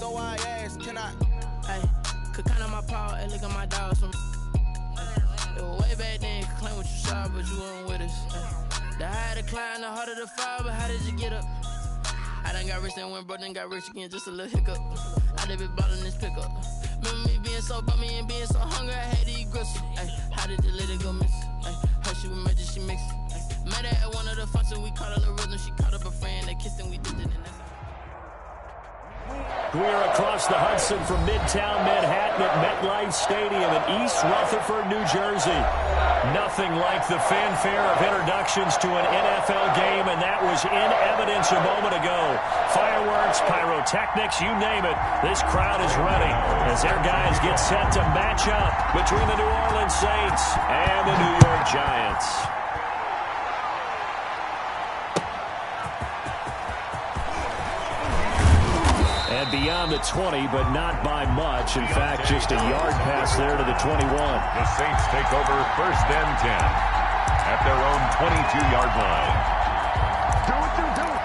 So I asked, can I? Hey, could count on my power, hey, look at my dogs from. It was way back then, you could claim what you saw, but you weren't with us. The higher the climb, the harder the fall, but how did you get up? I done got rich, then went broke, then got rich again, just a little hiccup. I done been ballin' this pickup. Remember me being so bummy and being so hungry, I had to eat gristle. Ay, how did the lady go miss? Ay, her she was magic, she mixed. Ay, met her at one of the functions, we caught a little rhythm, she caught up a friend, they kissed and we did it, and that's We are across the Hudson from Midtown Manhattan at MetLife Stadium in East Rutherford, New Jersey. Nothing like the fanfare of introductions to an NFL game, and that was in evidence a moment ago. Fireworks, pyrotechnics, you name it. This crowd is ready as their guys get set to match up between the New Orleans Saints and the New York Giants. And beyond the 20, but not by much. In fact, just a yard pass there to the 21. The Saints take over 1st and 10 at their own 22-yard line. Do it, do it.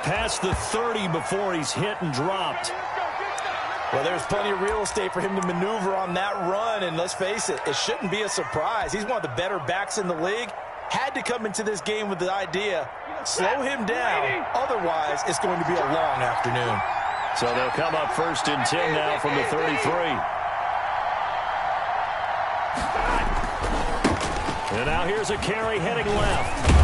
Past the 30 before he's hit and dropped. Well, there's plenty of real estate for him to maneuver on that run, and let's face it, it shouldn't be a surprise. He's one of the better backs in the league. Had to come into this game with the idea, slow him down, otherwise it's going to be a long afternoon. So they'll come up 1st and 10 now from the 33. And now here's a carry heading left.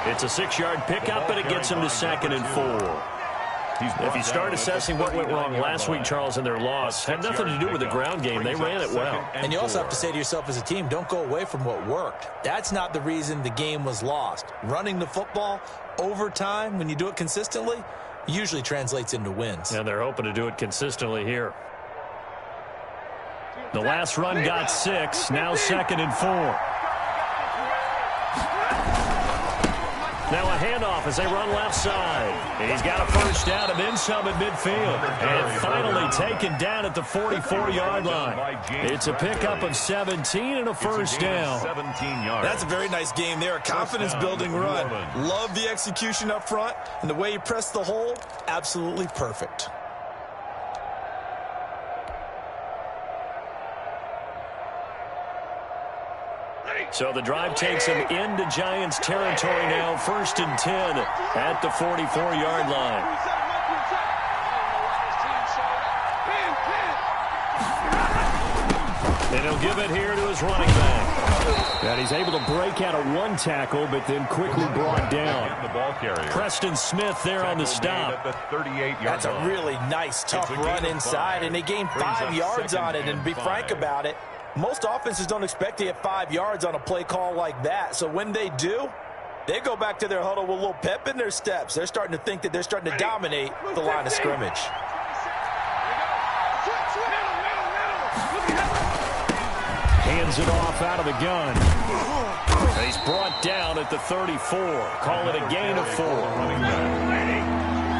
It's a 6-yard pickup, and it gets him to 2nd and 4. If you start assessing what went wrong last week, Charles, in their loss, had nothing to do with the ground game. They ran it well. And you also have to say to yourself as a team, don't go away from what worked. That's not the reason the game was lost. Running the football over time, when you do it consistently, usually translates into wins. And they're hoping to do it consistently here. The last run got 6, now 2nd and 4. Now a handoff as they run left side. He's got a 1st down and then some at midfield. And finally taken down at the 44-yard line. It's a pickup of 17 and a 1st down. 17 yards. That's a very nice game there. A confidence-building run. Love the execution up front. And the way he pressed the hole, absolutely perfect. So the drive takes him into Giants territory now, 1st and 10 at the 44-yard line. And he'll give it here to his running back. And he's able to break out of one tackle, but then quickly brought down. Preston Smith there on the stop. That's a really nice, tough run inside, and they gained 5 yards on it. And to be frank about it, most offenses don't expect to get 5 yards on a play call like that. So when they do, they go back to their huddle with a little pep in their steps. They're starting to think that they're starting to dominate the line of scrimmage. Hands it off out of the gun. And he's brought down at the 34. Call it a gain of 4.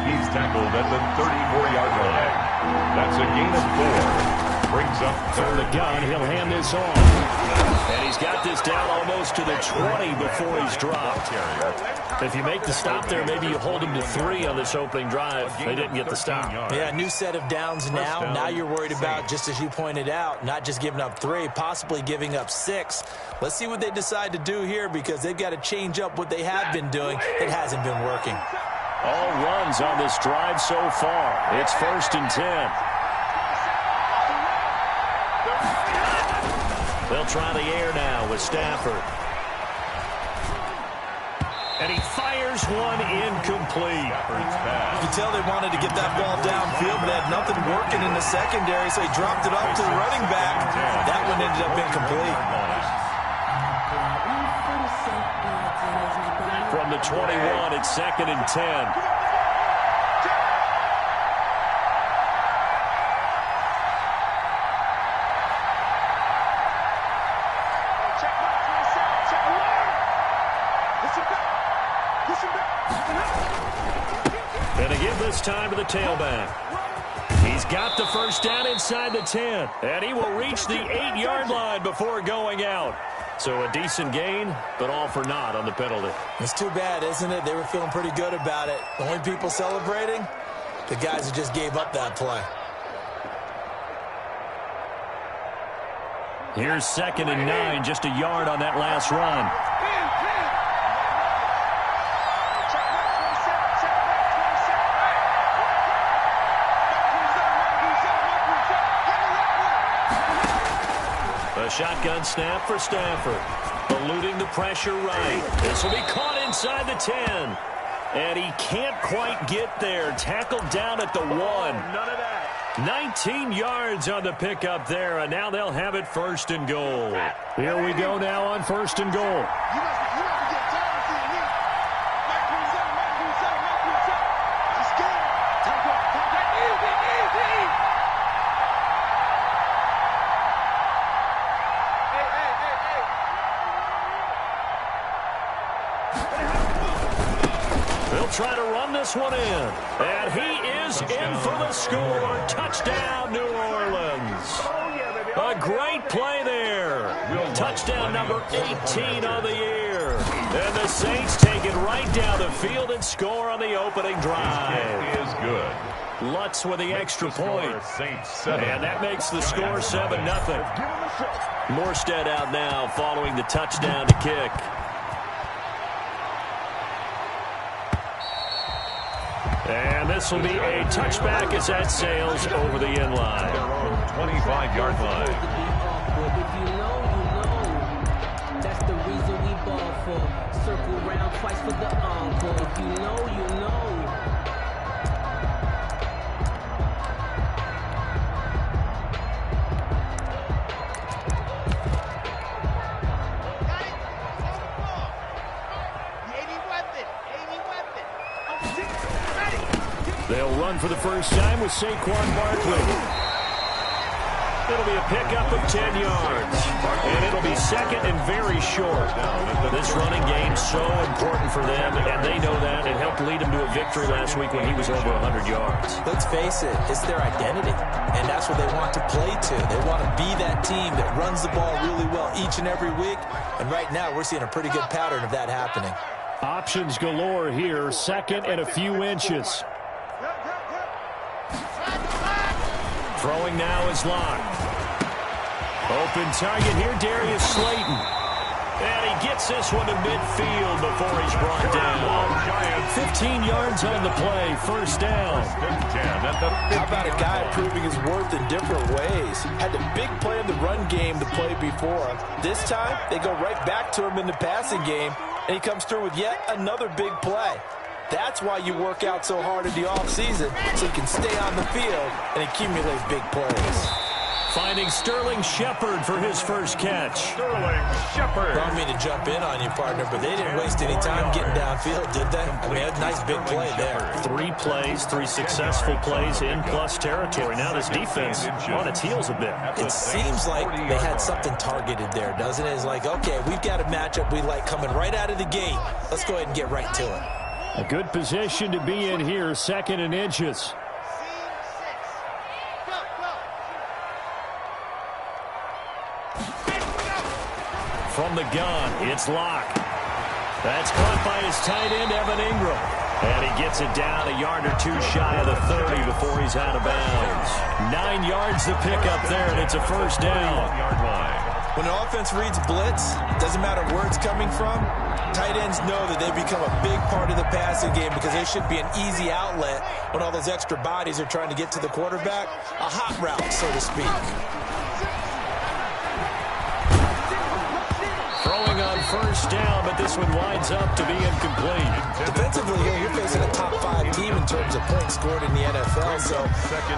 He's tackled at the 34-yard line. That's a gain of 4. Brings up from the gun. He'll hand this off. And he's got this down almost to the 20 before he's dropped. If you make the stop there, maybe you hold him to 3 on this opening drive. They didn't get the stop. Yeah, new set of downs now. Now you're worried about, just as you pointed out, not just giving up 3, possibly giving up 6. Let's see what they decide to do here, because they've got to change up what they have been doing. It hasn't been working. All runs on this drive so far. It's 1st and 10. They'll try the air now with Stafford. And he fires one incomplete. You can tell they wanted to get that ball downfield, but they had nothing working in the secondary, so he dropped it off to the running back. That one ended up incomplete. From the 21, it's 2nd and 10. Gonna give this time to the tailback. He's got the first down inside the 10, and he will reach the 8-yard line before going out. So a decent gain, but all for naught on the penalty. It's too bad, isn't it? They were feeling pretty good about it. The only people celebrating, the guys who just gave up that play. Here's 2nd and 9, just a yard on that last run. A shotgun snap for Stafford. Eluding the pressure right. This will be caught inside the 10. And he can't quite get there. Tackled down at the 1. None of that. 19 yards on the pickup there, and now they'll have it 1st and goal. Here we go now on 1st and goal. They'll try to run this one in. And he is in for the score. Touchdown, New Orleans. A great play there. Touchdown number 18 on the year. And the Saints take it right down the field and score on the opening drive. Is good. Lutz with the extra point. And that makes the score 7-0. Morstead out now following the touchdown to kick. And this will be a touchback as that sails over the end line. Their own 25-yard line. If you know, you know. That's the reason we ball for. Circle round twice for the encore. If you know, you know. They'll run for the first time with Saquon Barkley. It'll be a pickup of 10 yards. And it'll be 2nd and very short. This running game's so important for them, and they know that. It helped lead them to a victory last week when he was over 100 yards. Let's face it, it's their identity, and that's what they want to play to. They want to be that team that runs the ball really well each and every week, and right now we're seeing a pretty good pattern of that happening. Options galore here, 2nd and a few inches. Throwing now is locked. Open target here, Darius Slayton. And he gets this one to midfield before he's brought down. 15 yards on the play, first down. How about a guy proving his worth in different ways? Had the big play in the run game the play before. This time, they go right back to him in the passing game, and he comes through with yet another big play. That's why you work out so hard in the offseason, so you can stay on the field and accumulate big plays. Finding Sterling Shepard for his first catch. Sterling Shepard. I don't mean to jump in on you, partner, but they didn't waste any time getting downfield, did they? I mean, a nice big play there. 3 plays, 3 successful plays in plus territory. Now this defense on its heels a bit. It seems like they had something targeted there, doesn't it? It's like, okay, we've got a matchup we like coming right out of the gate. Let's go ahead and get right to it. A good position to be in here, 2nd and inches. From the gun, it's locked. That's caught by his tight end, Evan Ingram. And he gets it down a yard or 2 shy of the 30 before he's out of bounds. 9 yards to pick up there, and it's a first down. When an offense reads blitz, doesn't matter where it's coming from, tight ends know that they become a big part of the passing game because they should be an easy outlet when all those extra bodies are trying to get to the quarterback. A hot route, so to speak. Throwing on first down, but this one winds up to be incomplete. Defensively, you're facing a top 5 team in terms of points scored in the NFL. So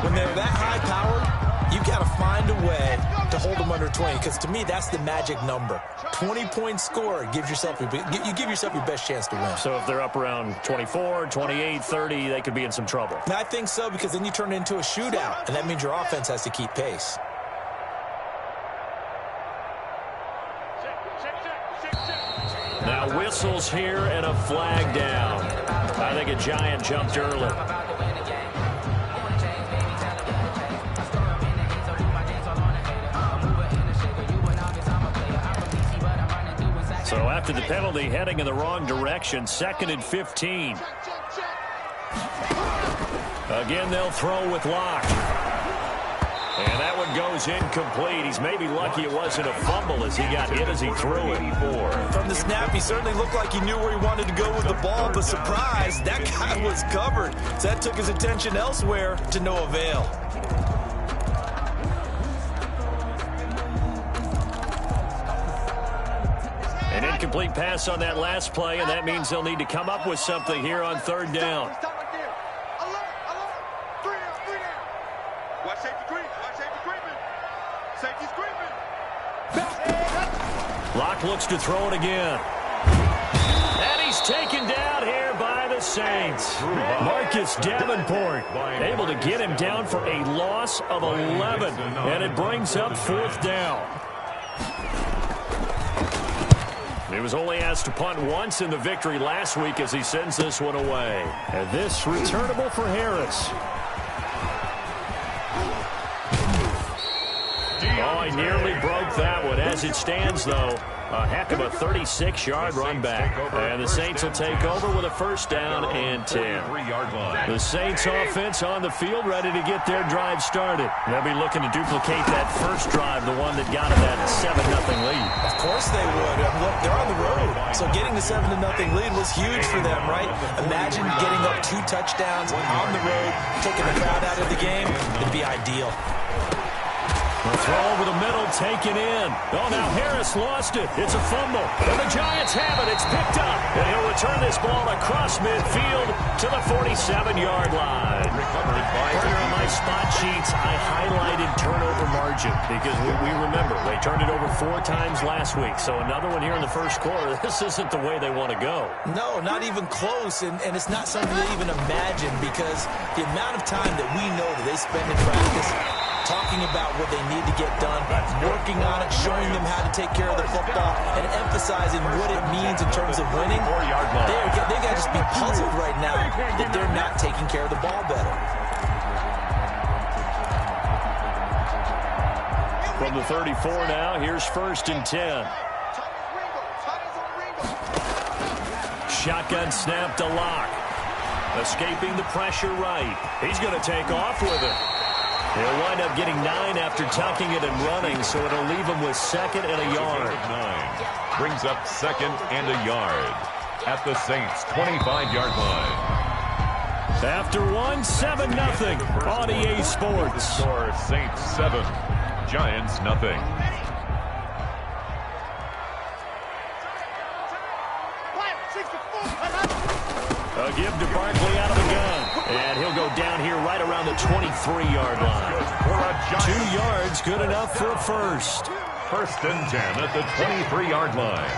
when they're that high-powered, you've got to find a way to hold them under 20, because to me, that's the magic number. 20 points scored, you give yourself your best chance to win. So if they're up around 24, 28, 30, they could be in some trouble. And I think so, because then you turn it into a shootout, and that means your offense has to keep pace. Now whistles here and a flag down. I think a Giant jumped early. So after the penalty, heading in the wrong direction, 2nd and 15. Again, they'll throw with Locke. And that one goes incomplete. He's maybe lucky it wasn't a fumble as he got hit as he threw it. From the snap, he certainly looked like he knew where he wanted to go with the ball, but surprise, that guy was covered. So that took his attention elsewhere to no avail. An incomplete pass on that last play, and that means they'll need to come up with something here on 3rd down. Locke looks to throw it again. And he's taken down here by the Saints. Marcus Davenport able to get him down for a loss of 11. And it brings up 4th down. He was only asked to punt once in the victory last week as he sends this one away. And this returnable for Harris. Oh, he nearly broke that one. As it stands, though, a heck of a 36-yard run back. And the Saints will take over with a 1st down and 10. The Saints offense on the field ready to get their drive started. They'll be looking to duplicate that first drive, the one that got them that 7-0 lead. Of course they would. Look, they're on the road. So getting the 7-0 lead was huge for them, right? Imagine getting up 2 touchdowns on the road, taking the crowd out of the game. It'd be ideal. The throw over the middle, taken in. Oh, now Harris lost it. It's a fumble. And the Giants have it. It's picked up. And he'll return this ball across midfield to the 47-yard line. Partner, on my spot sheets, I highlighted turnover margin because we remember they turned it over 4 times last week. So another one here in the first quarter. This isn't the way they want to go. No, not even close. And it's not something to even imagine because the amount of time that we know that they spend in practice talking about what they need to get done, working on it, showing them how to take care of the football, and emphasizing what it means in terms of winning. They got to just be puzzled right now that they're not taking care of the ball better. From the 34 now, here's 1st and 10. Shotgun snap to Locke. Escaping the pressure right. He's going to take off with it. He'll wind up getting 9 after tucking it and running, so it'll leave him with 2nd and a yard. 9 brings up 2nd and a yard at the Saints' 25-yard line. After 7-0 on EA Sports. Score Saints 7, Giants nothing. A give to Barkley out of the gun. And he'll go down here right around the 23-yard line. 2 yards, good enough for a first. 1st and 10 at the 23-yard line.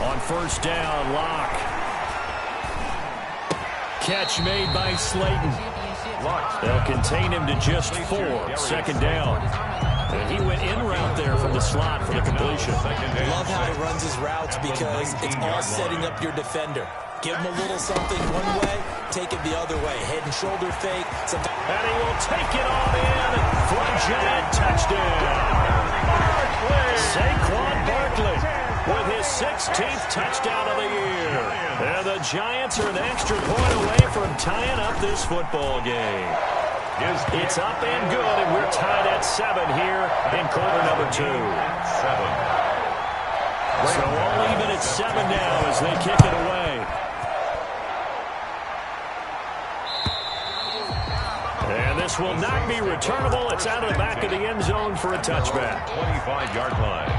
On 1st down, Locke. Catch made by Slayton. They'll contain him to just 4. 2nd down. And he went in route there from the slot for the completion. Love how he runs his routes because it's all setting up your defender. Give him a little something one way, take it the other way. Head and shoulder fake. And he will take it on in for a Giant touchdown. Saquon Barkley with his 16th touchdown of the year. And the Giants are an extra point away from tying up this football game. It's up and good, and we're tied at 7 here in quarter number 2. 7. So all even at 7 now as they kick it away. And this will not be returnable. It's out of the back of the end zone for a touchback. 25-yard line.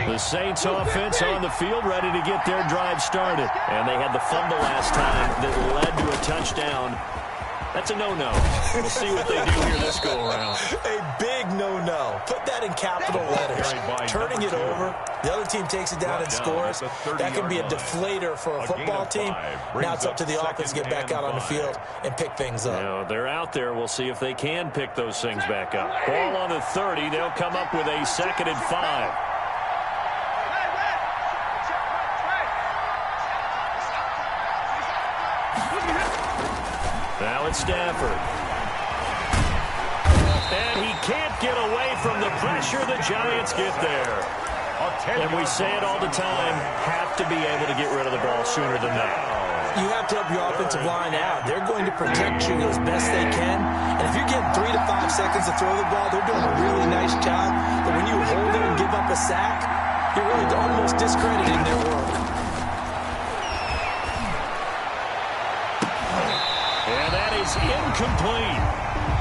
The Saints offense on the field ready to get their drive started. And they had the fumble last time that led to a touchdown. That's a no-no. We'll see what they do here this go-around. A big no-no. Put that in capital letters. Turning it over, the other team takes it down and scores. That can be a deflator for a football team. Now it's up to the offense to get back out on the field and pick things up. Now, they're out there. We'll see if they can pick those things back up. Ball on the 30. They'll come up with a 2nd and 5. Now it's Stafford. And he can't get away from the pressure. The Giants get there. And we say it all the time, have to be able to get rid of the ball sooner than that. You have to help your offensive line out. They're going to protect you as best they can. And if you're getting 3 to 5 seconds to throw the ball, they're doing a really nice job. But when you hold it and give up a sack, you're really almost discrediting their work. And that is incomplete.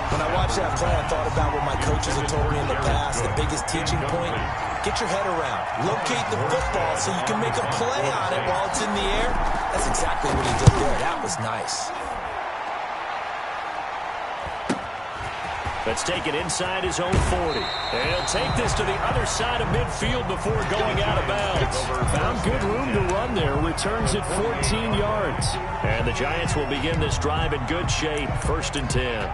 When I watched that play, I thought about what my coaches have told me in the past. The biggest teaching point, get your head around. Locate the football so you can make a play on it while it's in the air. That's exactly what he did there. That was nice. Let's take it inside his own 40. And he'll take this to the other side of midfield before going out of bounds. Found good room to run there. Returns at 14 yards. And the Giants will begin this drive in good shape. 1st and 10.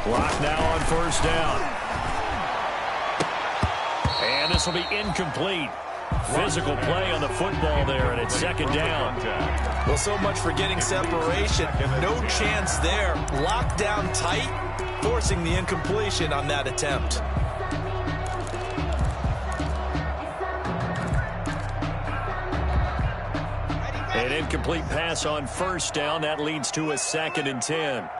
Clock now on 1st down. And this will be incomplete. Physical play on the football there, and it's 2nd down. Well, so much for getting separation. No chance there. Locked down tight, forcing the incompletion on that attempt. An incomplete pass on 1st down. That leads to a 2nd and 10.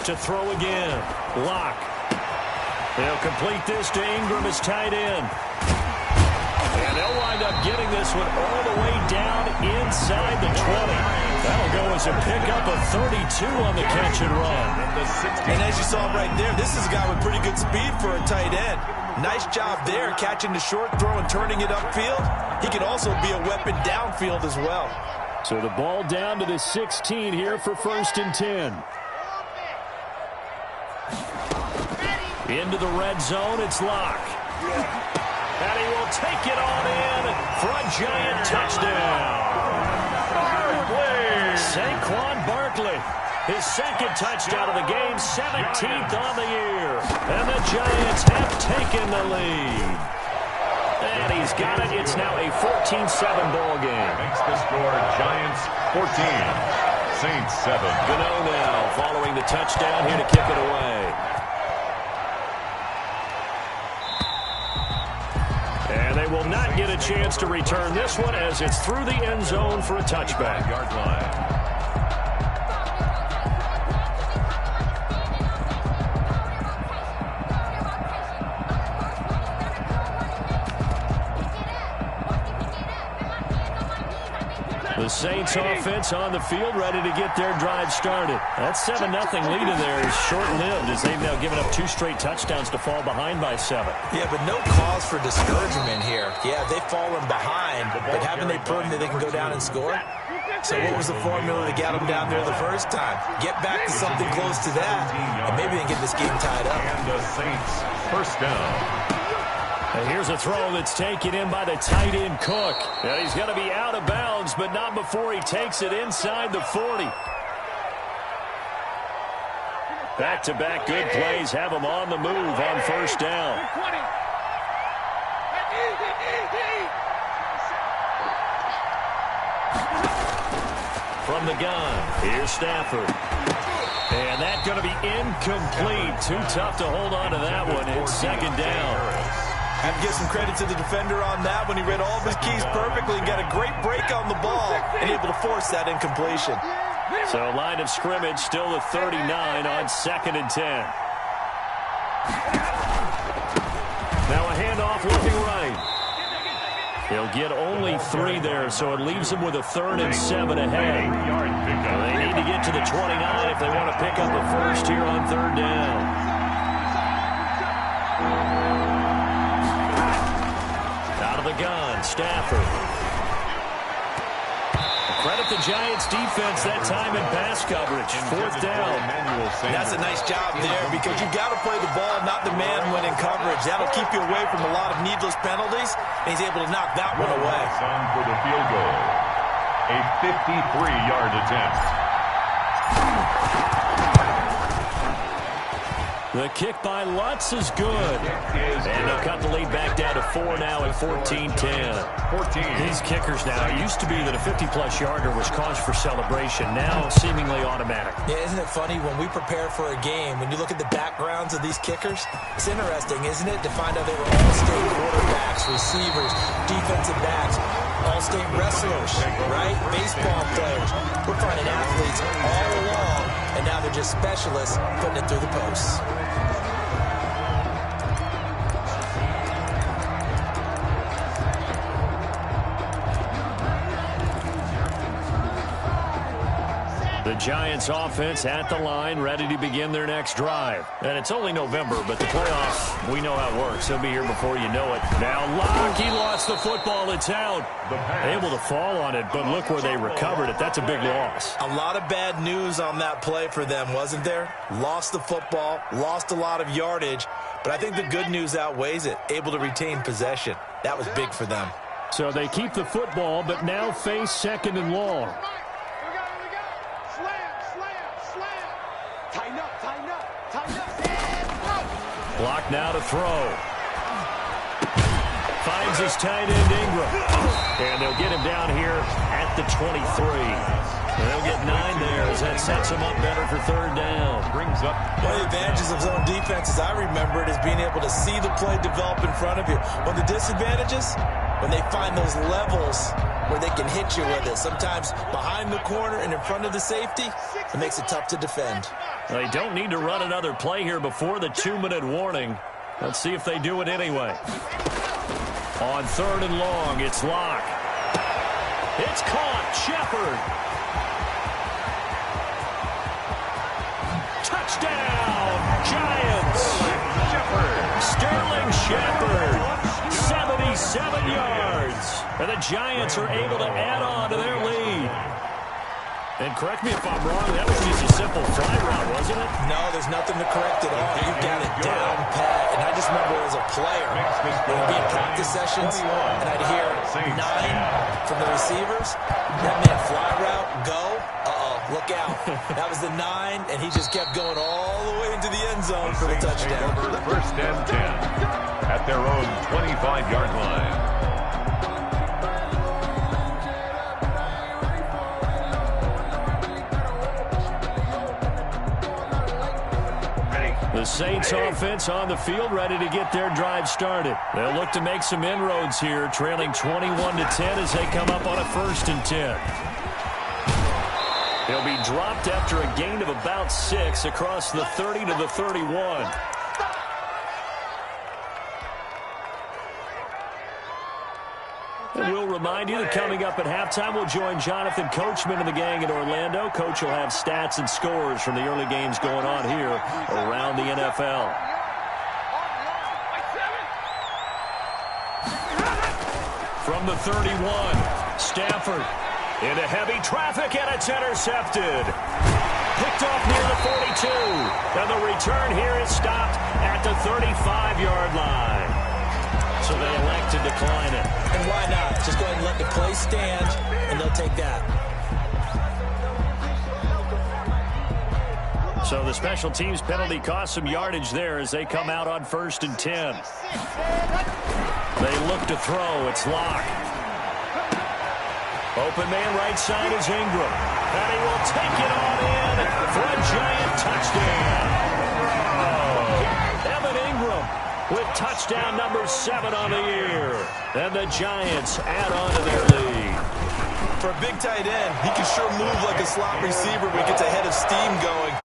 To throw again. Lock. They'll complete this to Ingram as tight end. And they'll wind up getting this one all the way down inside the 20. That'll go as a pickup of 32 on the catch and run. And as you saw right there, this is a guy with pretty good speed for a tight end. Nice job there, catching the short throw and turning it upfield. He can also be a weapon downfield as well. So the ball down to the 16 here for 1st and 10. Into the red zone, it's Lock. And he will take it on in for a Giant touchdown. Saquon Barkley, his 2nd touchdown of the game, 17th on the year. And the Giants have taken the lead. And he's got it. It's now a 14-7 ball game. Makes the score Giants 14, Saints 7. Gano now following the touchdown here to kick it away. And they will not get a chance to return this one as it's through the end zone for a touchback. Yard line. The Saints offense on the field ready to get their drive started. That 7-0 lead in there is short-lived as they've now given up 2 straight touchdowns to fall behind by 7. Yeah, but no cause for discouragement here. Yeah, they've fallen behind, but haven't they proven that they can go down and score? So what was the formula to get them down there the first time? Get back to something close to that, and maybe they can get this game tied up. And the Saints, 1st down. And here's a throw that's taken in by the tight end Cook. And he's going to be out of bounds, but not before he takes it inside the 40. Back-to-back good plays have him on the move on 1st down. From the gun, here's Stafford. And that's going to be incomplete. Too tough to hold on to that one. It's 2nd down. I have to give some credit to the defender on that when he read all of his keys perfectly and got a great break on the ball and able to force that incompletion. So line of scrimmage still at 39 on 2nd and 10. Now a handoff looking right. He'll get only 3 there, so it leaves him with a 3rd and 7 ahead. They need to get to the 29 if they want to pick up a first here on 3rd down. Out of the gun, Stafford. Credit the Giants defense that time in pass coverage. 4th down. That's a nice job there because you've got to play the ball, not the man when in coverage. That'll keep you away from a lot of needless penalties, and he's able to knock that one away. For the field goal, a 53-yard attempt. The kick by Lutz is good. And they'll cut the lead back down to 4 now at 14-10. These kickers now, it used to be that a 50-plus yarder was cause for celebration. Now seemingly automatic. Yeah, isn't it funny when we prepare for a game, when you look at the backgrounds of these kickers, it's interesting, isn't it, to find out they were all-state quarterbacks, receivers, defensive backs, all-state wrestlers, right? Baseball players. We're finding athletes all along, and now they're just specialists putting it through the posts. The Giants offense at the line, ready to begin their next drive. And it's only November, but the playoffs, we know how it works. He'll be here before you know it. Now Locke, he lost the football. It's out. Able to fall on it, but look where they recovered it. That's a big loss. A lot of bad news on that play for them, wasn't there? Lost the football, lost a lot of yardage, but I think the good news outweighs it. Able to retain possession. That was big for them. So they keep the football, but now face 2nd and long. Block now to throw. Finds his tight end, Ingram. And they'll get him down here at the 23. They'll get 9 there as that sets him up better for 3rd down. Brings up one of the advantages of zone defense, as I remember it, is being able to see the play develop in front of you. One of the disadvantages, when they find those levels where they can hit you with it, sometimes behind the corner and in front of the safety, it makes it tough to defend. They don't need to run another play here before the 2-minute warning. Let's see if they do it anyway. On 3rd and long, it's Locke. It's caught. Shepard. Touchdown, Giants. Sterling Shepard. 77 yards. And the Giants are able to add on to their lead. And correct me if I'm wrong, that was just a simple fly route, wasn't it? No, there's nothing to correct at all. You've got it down pat. And I just remember as a player, when I'd be in practice sessions, and I'd hear 9 from the receivers. That meant fly route, go. Look out. That was the 9, and he just kept going all the way into the end zone for the touchdown. 1st and 10 at their own 25-yard line. The Saints offense on the field, ready to get their drive started. They'll look to make some inroads here, trailing 21-10 as they come up on a 1st and 10. He'll be dropped after a gain of about 6 across the 30 to the 31. And we'll remind you that coming up at halftime, we'll join Jonathan Coachman and the gang in Orlando. Coach will have stats and scores from the early games going on here around the NFL. From the 31, Stafford into heavy traffic, and it's intercepted. Picked off near the 42. And the return here is stopped at the 35-yard line. So they elect to decline it. And why not? Just go ahead and let the play stand, and they'll take that. So the special teams penalty cost some yardage there as they come out on 1st and 10. They look to throw. It's Locke. Open man right side is Ingram. And he will take it on in for a Giant touchdown. Evan Ingram with touchdown number 7 on the year. And the Giants add on to their lead. For a big tight end, he can sure move like a slot receiver when he gets a head of steam going.